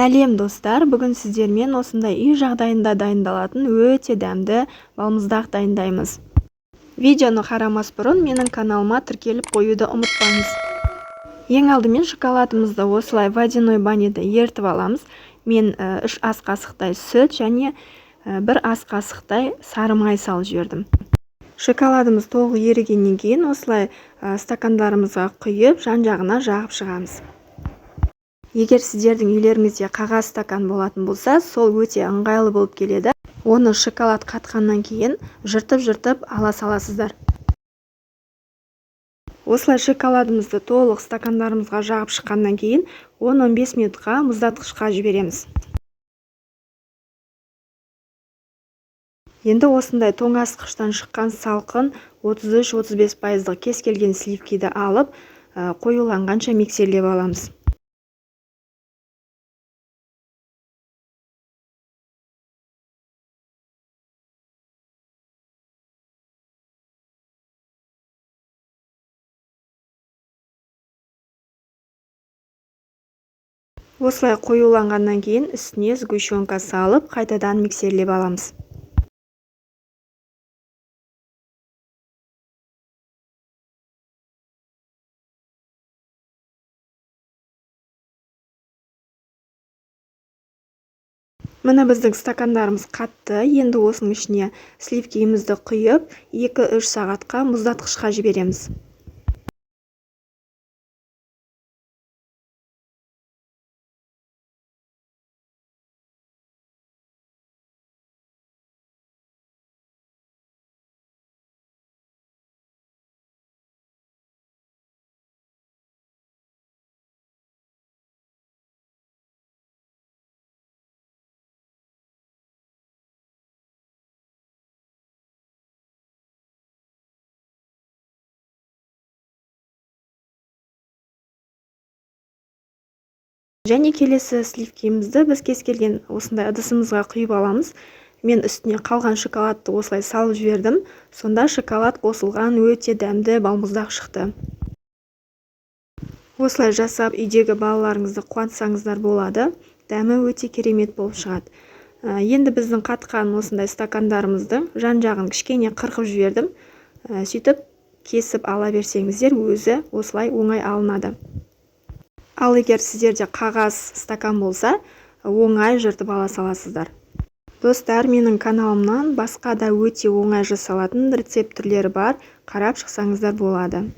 Сәлем достар, бүгін сіздермен осындай үй жағдайында дайындалатын өте дәмді балмұздақ дайындаймыз. Видеоны қарамас бұрын менің каналыма тіркеліп қоюды ұмытпаңыз. Ең алдымен шоколадымызды осылай водяной баняда ертіп аламыз. Мен 3 ас қасықтай сүт және 1 ас қасықтай сары май салып жібердім. Шоколадымыз толық ерігеннен кейін осылай стакандарымызға құйып, жан-жағына жағып шығамыз. Егер сіздердің үйлеріңізде қағаз стакан болатын болса, сол өте ыңғайлы болып келеді. Оны шоколад қатқаннан кейін жыртып ала саласыздар. Осылай шоколадымызды толық стакандарымызға жағып шыққаннан кейін 10-15 минутқа мұздатқышқа жібереміз. Енді осындай тоңазытқыштан шыққан салқын 33-35% кез келген сливкиді алып, қоюланғанша миксерлеп аламыз. Осылай қоюланғаннан кейін үстіне сгущенка салып, қайтадан миксерлеп аламыз. Міне біздің стакандарымыз қатты. Енді осының ішіне сливкиімізді құйып, 2-3 сағатқа мұздатқышқа жібереміз. Және келесі сливкиімізді біз кез келген осындай ыдысымызға құйып аламыз. Мен үстіне қалған шоколадты осылай салып жібердім. Сонда шоколад қосылған өте дәмді балмұздақ шықты. Осылай жасап үйдегі балаларыңызды қуантсаңыздар болады. Дәмі өте керемет болып шығады. Енді біздің қатқан осындай стакандарымызды жан-жағын кішкене қырқып жібердім. Сөйтіп кесіп ала берсеңіздер, өзі осылай оңай алынады. Ал егер сіздерде қағаз стакан болса, оңай жыртып ала саласыздар. Достар, менің каналымнан басқа да өте оңай жасалатын рецепт түрлері бар, қарап шықсаңыздар болады.